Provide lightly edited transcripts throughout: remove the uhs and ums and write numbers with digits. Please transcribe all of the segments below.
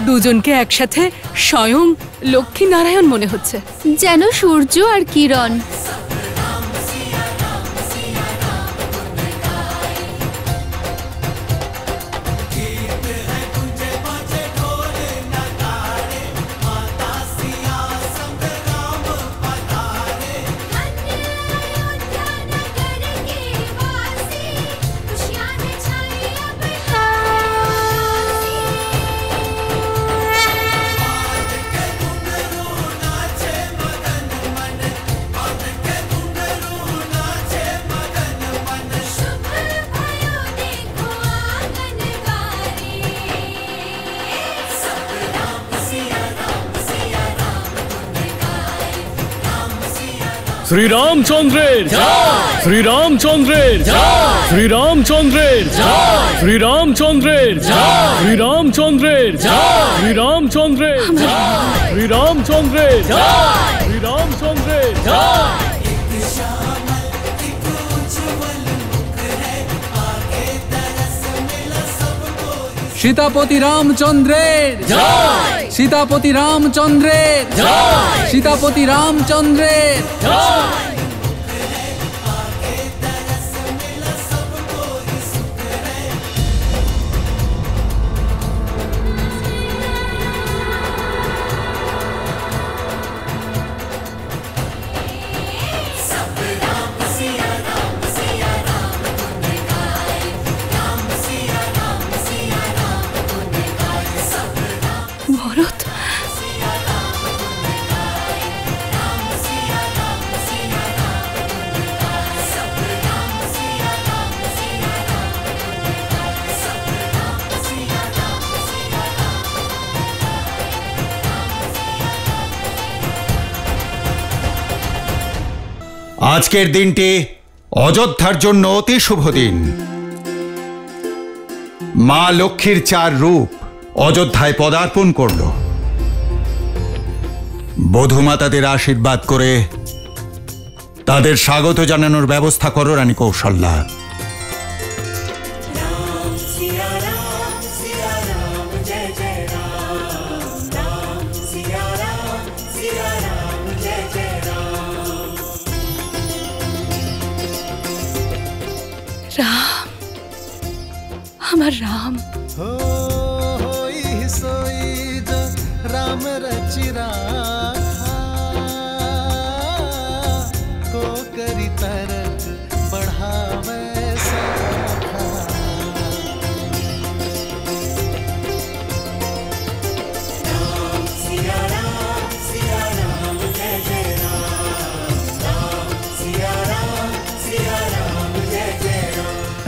দুজনকে একসাথে স্বয়ং লক্ষ্মী নারায়ণ মনে হচ্ছে, যেন সূর্য আর কিরণ। श्री रामचंद्रेर जय, श्री रामचंद्रेर जय, श्री रामचंद्रेर जय, श्री रामचंद्रेर जय, श्री रामचंद्रेर जय, श्री रामचंद्रेर जय, श्री रामचंद्रेर जय, श्री रामचंद्रेर जय। सीतापति रामचंद्रेर जय, सीतापति रामचंद्रेर जय, सीतापति रामचंद्रेर जय। আজকের দিনটি অযোধ্যার জন্য অতি শুভ দিন। মা লক্ষ্মীর 4 রূপ অযোধ্যায় পদার্পণ করল। বধূমাতাদের আশীর্বাদ করে তাদের স্বাগত জানানোর ব্যবস্থা করো রানী কৌশল্যা। राम, हमार राम। राम रचिरा को करी तरक बढ़ावे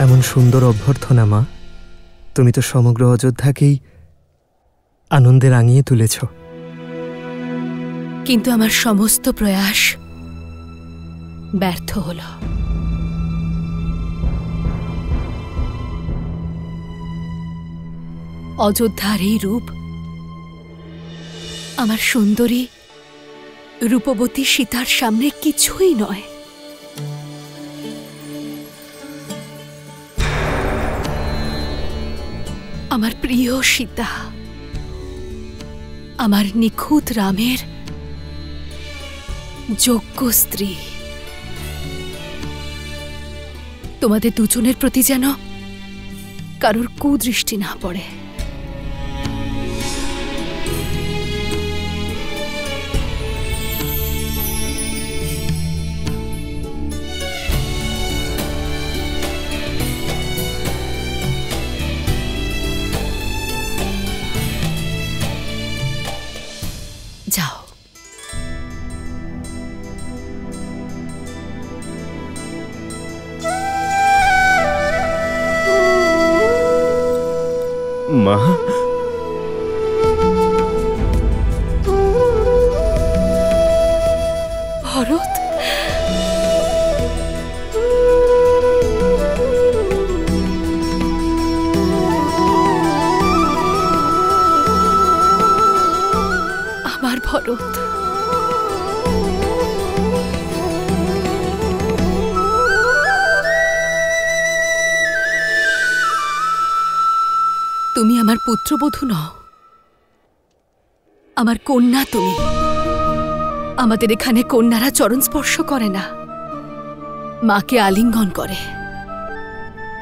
এমন সুন্দর অভ্যর্থনা মা, তুমি তো সমগ্র অযোধ্যাকেই আনন্দে রাঙিয়ে তুলেছ। কিন্তু আমার সমস্ত প্রয়াস ব্যর্থ হল। অযোধ্যার এই রূপ আমার সুন্দরী রূপবতী সীতার সামনে কিছুই নয়। আমার প্রিয় সীতা, আমার নিখুঁত রামের যোগ্য স্ত্রী, তোমাদের দুজনের প্রতি যেন কারোর কুদৃষ্টি না পড়ে। যাও। মা, ভরত, ভরত। তুমি আমার পুত্রবধূ নও, আমার কন্যা তুমি। আমাদের এখানে কন্যারা চরণ স্পর্শ করে না, মাকে আলিঙ্গন করে।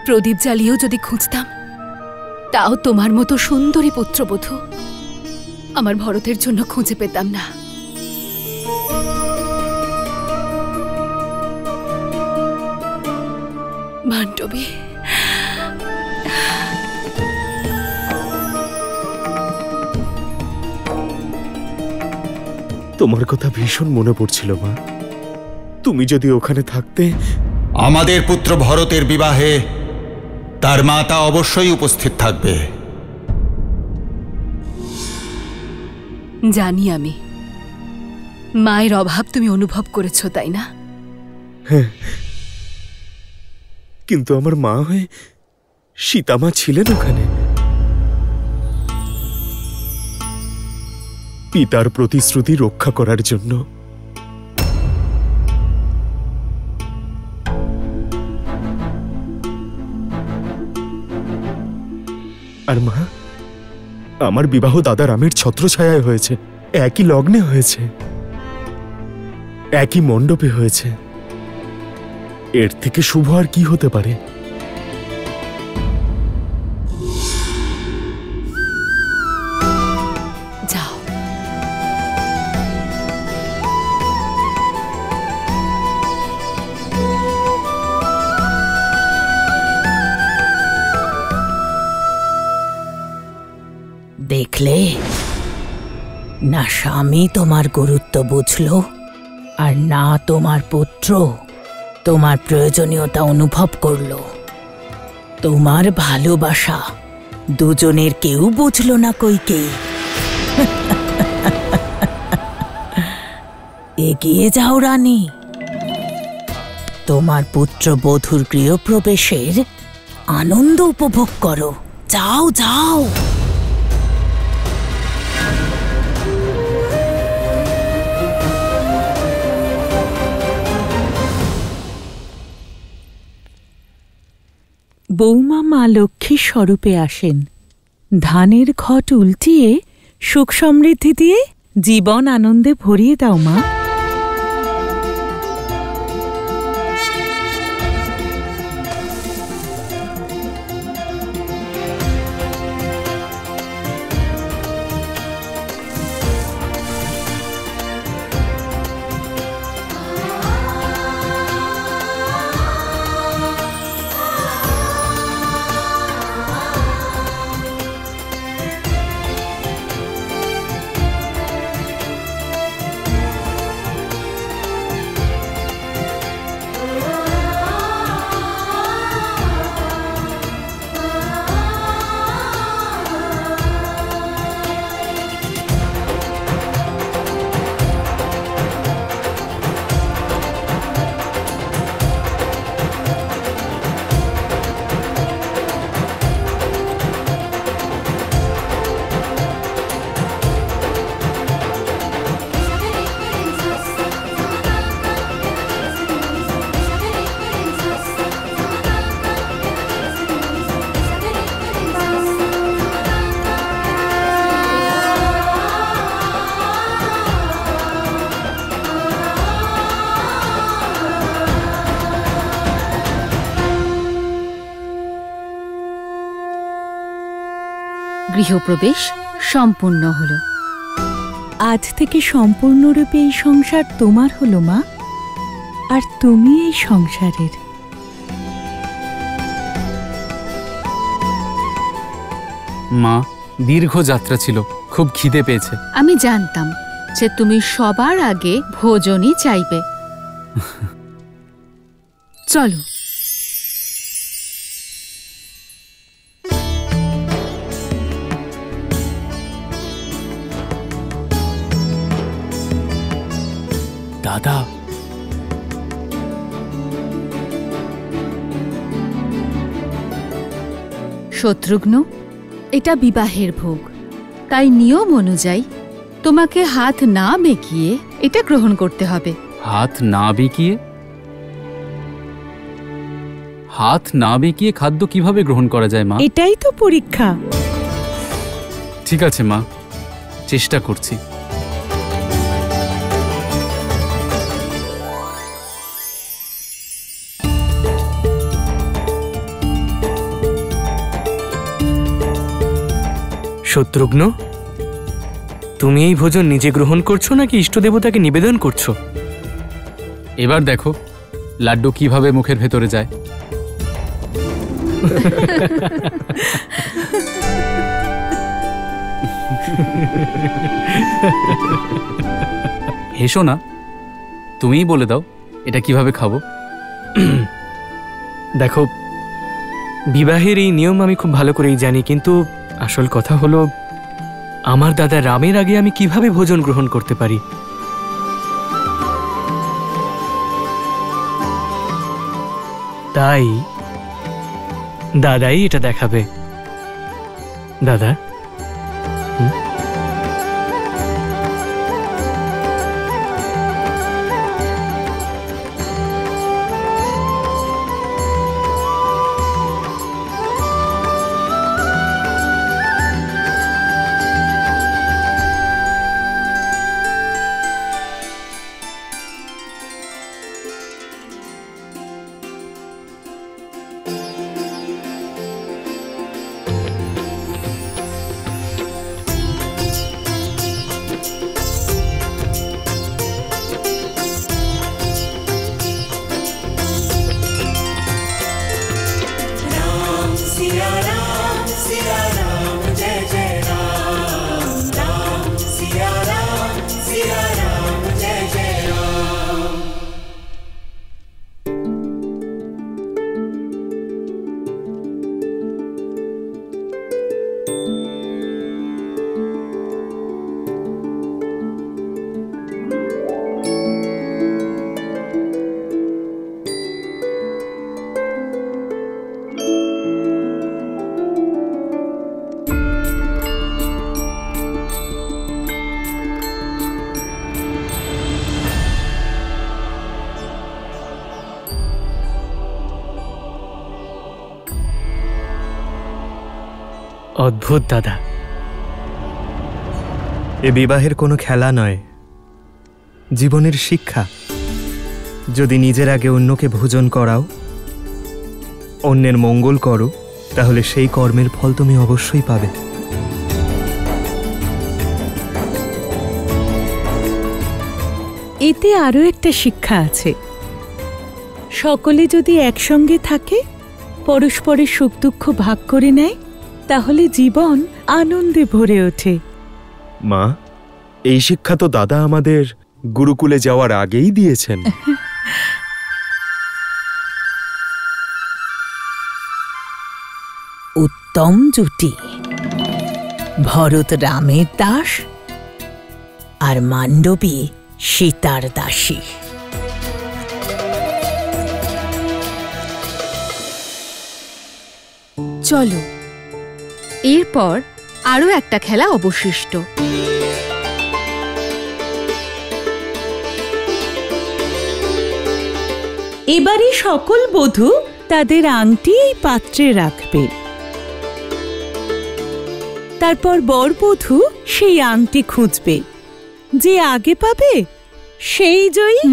প্রদীপ জ্বালিয়েও যদি খুঁজতাম, তাও তোমার মতো সুন্দরী পুত্রবধূ আমার ভরতের জন্য খুঁজে পেতাম না। মান্ডবী, তোমার কথা ভীষণ মনে পড়ছিল মা। তুমি যদি ওখানে থাকতে। আমাদের পুত্র ভরতের বিবাহে তার মাতা অবশ্যই উপস্থিত থাকবে। জানি আমি, মায়ের অভাব তুমি অনুভব করেছো, তাই না? হ্যাঁ, কিন্তু আমার মা হয়ে সীতামা ছিলেন ওখানে। পিতার প্রতিশ্রুতি রক্ষা করার জন্য। আর মা, আমার বিবাহ দাদা রামের ছত্রছায়ায় হয়েছে, একই লগ্নে হয়েছে, একই মণ্ডপে হয়েছে। এর থেকে শুভ আর কি হতে পারে? যাও, দেখলে না, স্বামী তোমার গুরুত্ব বুঝলো, আর না তোমার পুত্র তোমার প্রয়োজনীয়তা অনুভব করলো। তোমার ভালোবাসা দুজনের কেউ বুঝলো না কইকেই। এগিয়ে যাও রানী, তোমার পুত্র বধূর গৃহপ্রবেশের আনন্দ উপভোগ করো। যাও যাও। বৌমা মা লক্ষ্মীর স্বরূপে আসেন, ধানের ঘট উল্টিয়ে সুখ সমৃদ্ধি দিয়ে জীবন আনন্দে ভরিয়ে দাও মা। গৃহপ্রবেশ সম্পূর্ণ হলো। আজ থেকে সম্পূর্ণরূপে এই সংসার তোমার হলো মা, আর তুমি এই সংসারের। মা, দীর্ঘ যাত্রা ছিল, খুব খিদে পেয়েছে। আমি জানতাম যে তুমি সবার আগে ভোজনই চাইবে। চলো। দাদা, শত্রুঘ্ন, এটা বিবাহের ভোগ, তাই নিয়ম অনুযায়ী তোমাকে হাত না বেঁকিয়ে এটা গ্রহণ করতে হবে। হাত না বেঁকিয়ে? হাত না বেঁকিয়ে খাদ্য কিভাবে গ্রহণ করা যায় মা? এটাই তো পরীক্ষা। ঠিক আছে মা, চেষ্টা করছি। শত্রুঘ্ন, তুমি এই ভোজন নিজে গ্রহণ করছো নাকি ইষ্টদেবতাকে নিবেদন করছো? এবার দেখো লাড্ডু কিভাবে মুখের ভেতরে যায়। হেসো না, তুমিই বলে দাও এটা কিভাবে খাবো। দেখো, বিবাহের এই নিয়ম আমি খুব ভালো করেই জানি, কিন্তু আসল কথা হলো আমার দাদা রামের আগে আমি কিভাবে ভোজন গ্রহণ করতে পারি? তাই দাদাই এটা দেখাবে। দাদা, অদ্ভুত দাদা। এ বিবাহের কোনো খেলা নয়, জীবনের শিক্ষা। যদি নিজের আগে অন্যকে ভোজন করাও, অন্যের মঙ্গল করো, তাহলে সেই কর্মের ফল তুমি অবশ্যই পাবে। এতে আরও একটা শিক্ষা আছে। সকলে যদি একসঙ্গে থাকে, পরস্পরের সুখ দুঃখ ভাগ করে নেয়, তাহলে জীবন আনন্দে ভরে ওঠে। মা, এই শিক্ষা তো দাদা আমাদের গুরুকুলে যাওয়ার আগেই দিয়েছেন। উত্তম জুটি, ভরত রামের দাস আর মান্ডবী সীতার দাসী। চলো, এরপর আরো একটা খেলা অবশিষ্ট। এবারে সকল বধূ তাদের আংটি এই পাত্রে রাখবে। তারপর বরবধূ সেই আংটি খুঁজবে, যে আগে পাবে সেই জয়ী।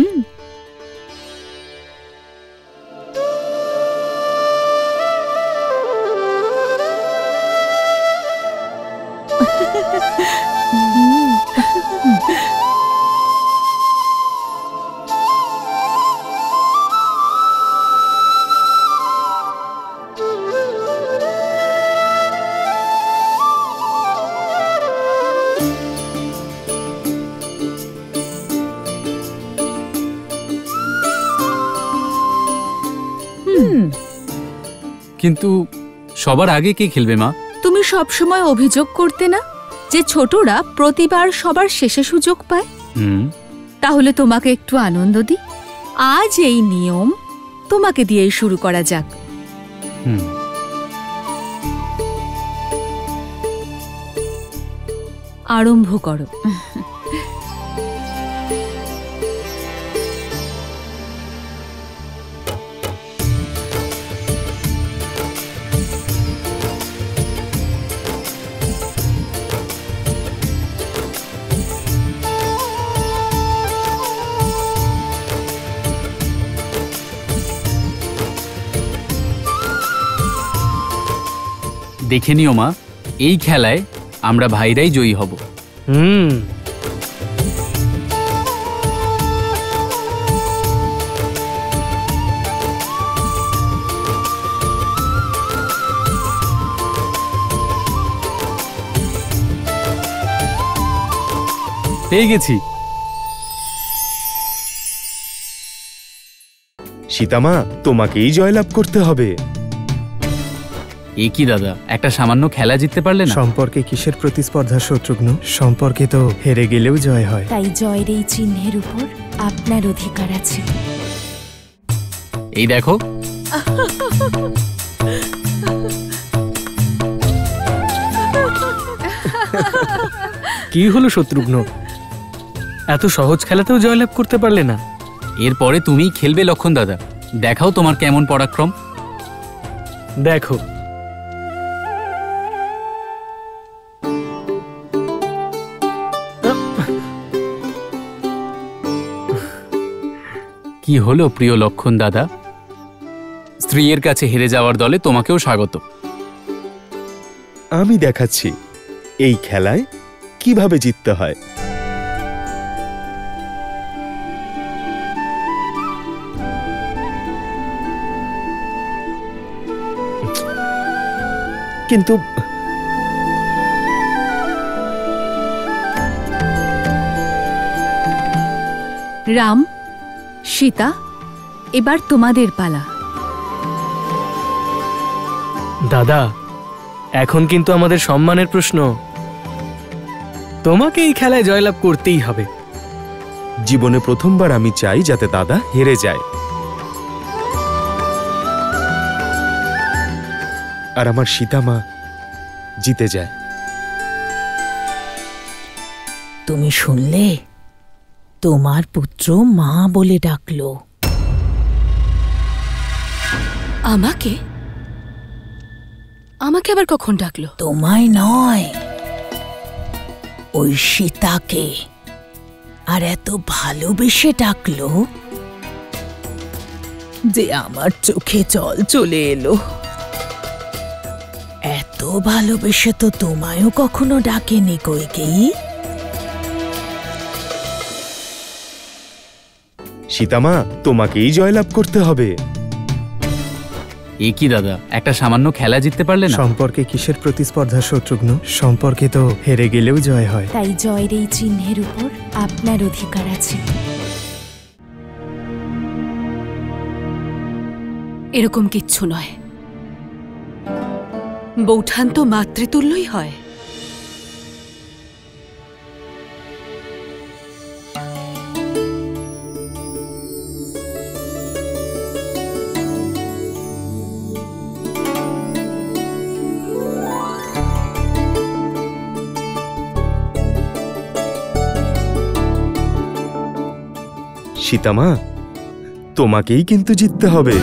কিন্তু সবার আগে কে খেলবে মা? তুমি সবসময় অভিযোগ করতে না যে ছোটরা প্রতিবার সবার শেষে সুযোগ পায়। তাহলে তোমাকে একটু আনন্দ দিই। আজ এই নিয়ম তোমাকে দিয়েই শুরু করা যাক। আরম্ভ করো। দেখে নিও মা, এই খেলায় আমরা ভাইরাই জয়ী হব। পেয়ে গেছি। সীতামা, তোমাকেই জয়লাভ করতে হবে। এ কি দাদা, একটা সামান্য খেলা জিততে পারলে না? সম্পর্কে কিসের প্রতিস্পর্ধা শত্রুঘ্ন? সম্পর্কে তো হেরে গেলেও জয় হয়। তাই জয়ের এই চিহ্নের উপর আপনার অধিকার আছে। এই দেখো, কি হলো শত্রুঘ্ন, এত সহজ খেলাতেও জয়লাভ করতে পারলে না? এরপরে তুমিই খেলবে লক্ষণ দাদা, দেখাও তোমার কেমন পরাক্রম। দেখো, কি হলো প্রিয় লক্ষণ দাদা? স্ত্রীর কাছে হেরে যাওয়ার দলে তোমাকেও স্বাগত। আমি দেখাচ্ছি এই খেলায় কিভাবে জিততে হয়। কিন্তু রাম, সীতা, এবার তোমাদের পালা। দাদা, এখন কিন্তু আমাদের সম্মানের প্রশ্ন। তোমাকে এই খেলায় জয়লাভ করতেই হবে। জীবনে প্রথমবার আমি চাই যাতে দাদা হেরে যায়, আর আমার সীতামা জিতে যায়। তুমি শুনলে? তোমার পুত্র মা বলে ডাকলো। আমাকে? আমাকে আবার কখন ডাকলো? তোমায় নয়, ওই সীতাকে। আর এত ভালোবেসে ডাকলো যে আমার চোখে জল চলে এলো। এত ভালোবেসে তো তোমায়ও কখনো ডাকেনি কইকেয়ী। সীতামা, তোমাকেই জয়লাভ করতে হবে। এ কি দাদা, একটা সামান্য খেলা জিততে পারলে না? সম্পর্কে কিসের প্রতিস্পর্ধা শত্রুঘ্ন? সম্পর্কে তো হেরে গেলেও জয় হয়। তাই জয়ের এই চিহ্নের উপর আপনার অধিকার আছে। এরকম কিচ্ছু নয়, বৌঠান তো মাতৃতুল্যই হয়। সীতামা, তোমাকেই কিন্তু জিততে হবে।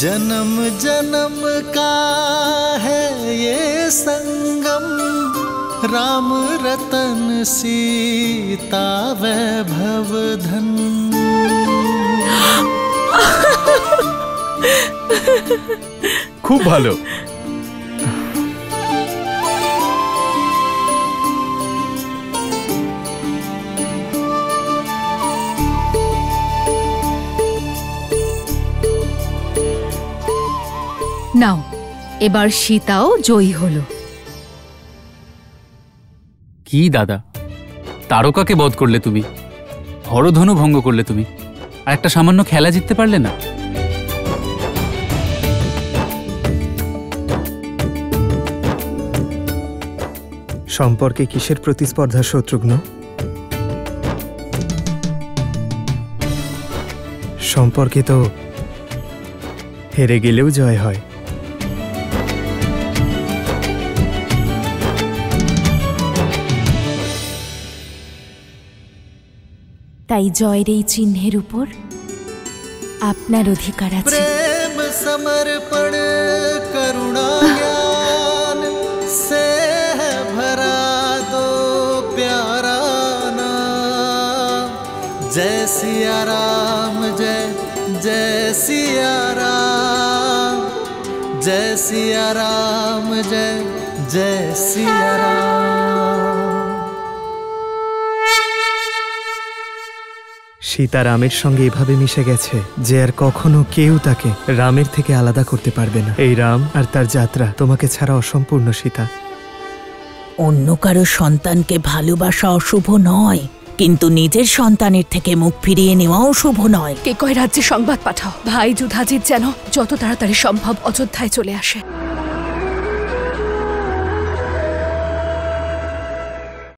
जन्म जन्म का है ये संगम, राम रतन सीता वैभव धन। খুব ভালো। নাও, এবার সীতাও জয়ী হলো। কি দাদা, তারকাকে বধ করলে তুমি, হরধনু ভঙ্গ করলে তুমি, আর একটা সামান্য খেলা জিততে পারলে না? সম্পর্কে কিসের প্রতিস্পর্ধা শত্রুঘ্ন? সম্পর্কে তো হেরে গেলেও জয় হয়। তাই জয়ের এই চিহ্নের উপর আপনার অধিকার আছে। प्रेम समर्पण करुणा ज्ञान से है भरा दो प्यारा नाम। जय सिया राम जय जय सिया राम, जय सिया राम जय जय सिया राम। সীতা রামের সঙ্গে এভাবে মিশে গেছে যে আর কখনো কেউ তাকে রামের থেকে আলাদা করতে পারবে না। এই রাম আর তার যাত্রা তোমাকে ছাড়া অসম্পূর্ণ সীতা। অন্য কারো সন্তানকে ভালোবাসা অশুভ নয়, কিন্তু নিজের সন্তানের থেকে মুখ ফিরিয়ে নেওয়াও শুভ নয়। কে কয় রাজ্যে সংবাদ পাঠাও, ভাই যুধাজিৎ যেন যত তাড়াতাড়ি সম্ভব অযোধ্যায় চলে আসে।